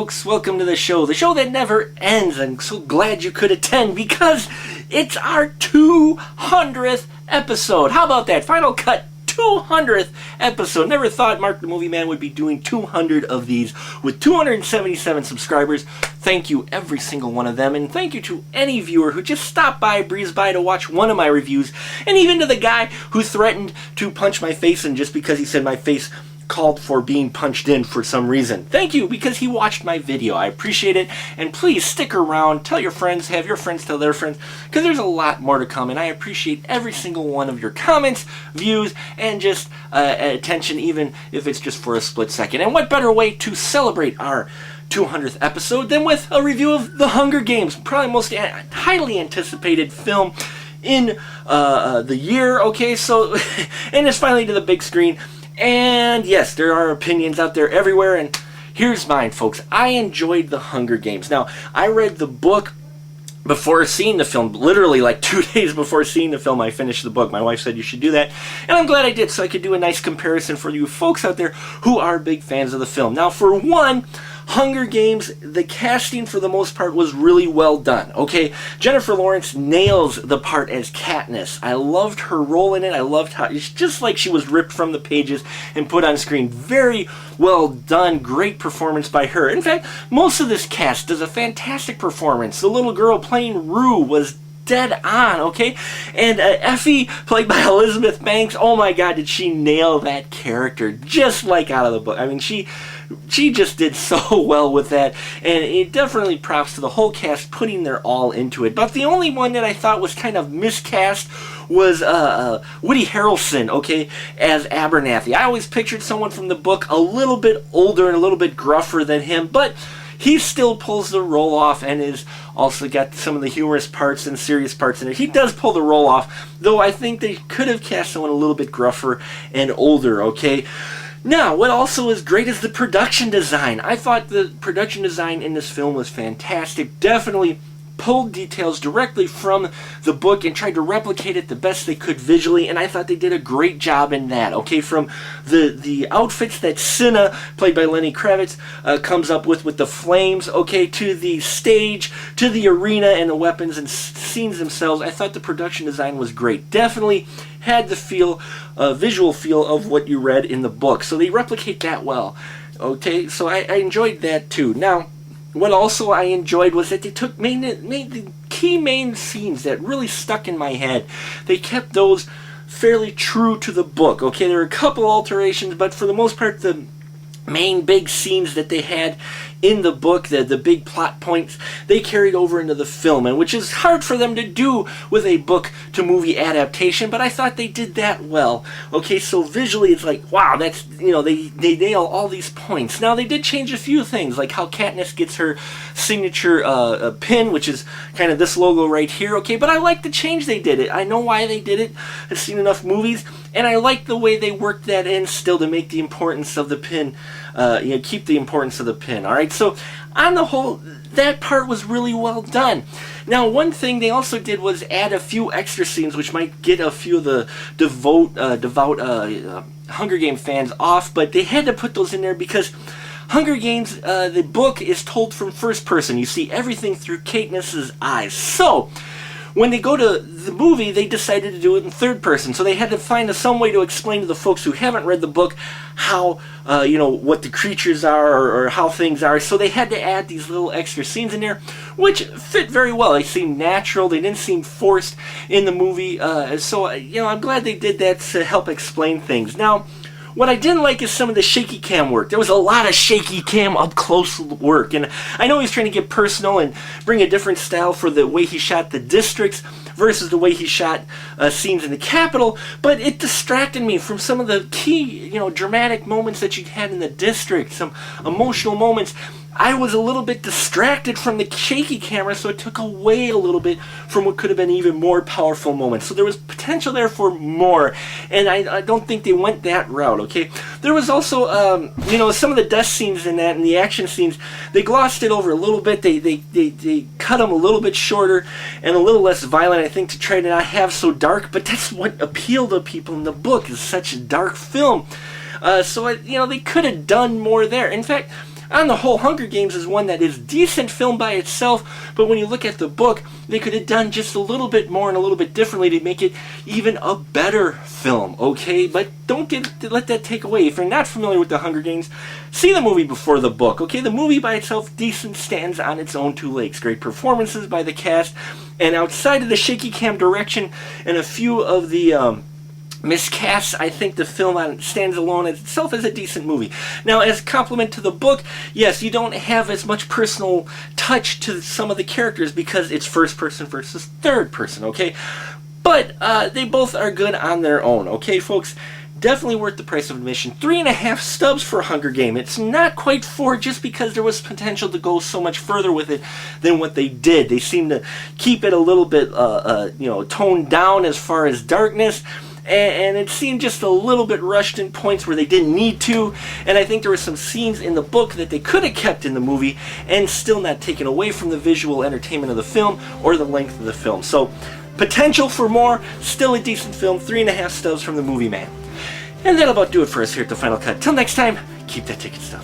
folks, welcome to the show that never ends. I'm so glad you could attend because it's our 200th episode. How about that? Final cut 200th episode. Never thought Mark the Movie Man would be doing 200 of these with 277 subscribers. Thank you, every single one of them, and thank you to any viewer who just stopped by, breezed by to watch one of my reviews, and even to the guy who threatened to punch my face in just because he said my face called for being punched in for some reason. Thank you, because he watched my video. I appreciate it, and please stick around, tell your friends, have your friends tell their friends, because there's a lot more to come, and I appreciate every single one of your comments, views, and just attention, even if it's just for a split second. And what better way to celebrate our 200th episode than with a review of The Hunger Games, probably most highly anticipated film in the year, okay, so, and it's finally to the big screen. And yes, there are opinions out there everywhere, and here's mine, folks. I enjoyed The Hunger Games. Now, I read the book before seeing the film, literally like 2 days before seeing the film. I finished the book. My wife said you should do that, and I'm glad I did, so I could do a nice comparison for you folks out there who are big fans of the film. Now, for one, Hunger Games, the casting for the most part was really well done, okay? Jennifer Lawrence nails the part as Katniss. I loved her role in it. I loved how, it's just like she was ripped from the pages and put on screen. Very well done. Great performance by her. In fact, most of this cast does a fantastic performance. The little girl playing Rue was dead on, okay? And Effie, played by Elizabeth Banks, oh my god, did she nail that character just like out of the book. I mean, she just did so well with that, and it definitely props to the whole cast putting their all into it. But the only one that I thought was kind of miscast was Woody Harrelson, okay, as Abernathy. I always pictured someone from the book a little bit older and a little bit gruffer than him, but he still pulls the role off and is also got some of the humorous parts and serious parts in it. He does pull the role off, though I think they could have cast someone a little bit gruffer and older, okay? Now, what also is great is the production design. I thought the production design in this film was fantastic. Definitely pulled details directly from the book and tried to replicate it the best they could visually, and I thought they did a great job in that, okay? From the outfits that Cinna, played by Lenny Kravitz, comes up with the flames, okay, to the stage, to the arena and the weapons and scenes themselves. I thought the production design was great. Definitely had the feel, visual feel of what you read in the book, so they replicate that well, okay? So I enjoyed that too. Now, what also I enjoyed was that they made the key main scenes that really stuck in my head. They kept those fairly true to the book. Okay, there were a couple alterations, but for the most part, the main big scenes that they had in the book, the big plot points, they carried over into the film, and which is hard for them to do with a book to movie adaptation, but I thought they did that well. Okay, so visually it's like, wow, that's, you know, they nail all these points. Now, they did change a few things, like how Katniss gets her signature pin, which is kind of this logo right here, okay, but I like the change they did it. I know why they did it. I've seen enough movies, and I like the way they worked that in still to make the importance of the pin, keep the importance of the pin, alright? So, on the whole, that part was really well done. Now, one thing they also did was add a few extra scenes, which might get a few of the devout Hunger Game fans off, but they had to put those in there because Hunger Games, the book, is told from first person. You see everything through Katniss's eyes. So, when they go to the movie, they decided to do it in third person, so they had to find some way to explain to the folks who haven't read the book how, what the creatures are or how things are, so they had to add these little extra scenes in there, which fit very well. They seemed natural, they didn't seem forced in the movie, so, I'm glad they did that to help explain things. Now, what I didn't like is some of the shaky cam work. There was a lot of shaky cam up close work, and I know he's trying to get personal and bring a different style for the way he shot the districts versus the way he shot scenes in the Capitol, but it distracted me from some of the key, dramatic moments that you had in the district, some emotional moments. I was a little bit distracted from the shaky camera, so it took away a little bit from what could have been even more powerful moments. So there was potential there for more, and I don't think they went that route, okay? There was also, some of the death scenes in that and the action scenes, they glossed it over a little bit. They cut them a little bit shorter and a little less violent, I think, to try to not have so dark, but that's what appealed to people in the book, is such a dark film. So they could have done more there. In fact, on the whole, Hunger Games is one that is decent film by itself, but when you look at the book, they could have done just a little bit more and a little bit differently to make it even a better film, okay? But don't let that take away. If you're not familiar with the Hunger Games, see the movie before the book, okay? The movie by itself, decent, stands on its own two legs. Great performances by the cast, and outside of the shaky cam direction and a few of the miscasts, I think the film stands alone as itself as a decent movie. Now, as a compliment to the book, yes, you don't have as much personal touch to some of the characters because it's first person versus third person, okay? But they both are good on their own, okay, folks? Definitely worth the price of admission. 3.5 stubs for Hunger Game. It's not quite 4 just because there was potential to go so much further with it than what they did. They seem to keep it a little bit, toned down as far as darkness. And it seemed just a little bit rushed in points where they didn't need to, and I think there were some scenes in the book that they could have kept in the movie and still not taken away from the visual entertainment of the film or the length of the film. So, potential for more, still a decent film, 3.5 stubs from the movie man. And that'll about do it for us here at the Final Cut. Till next time, keep that ticket stub.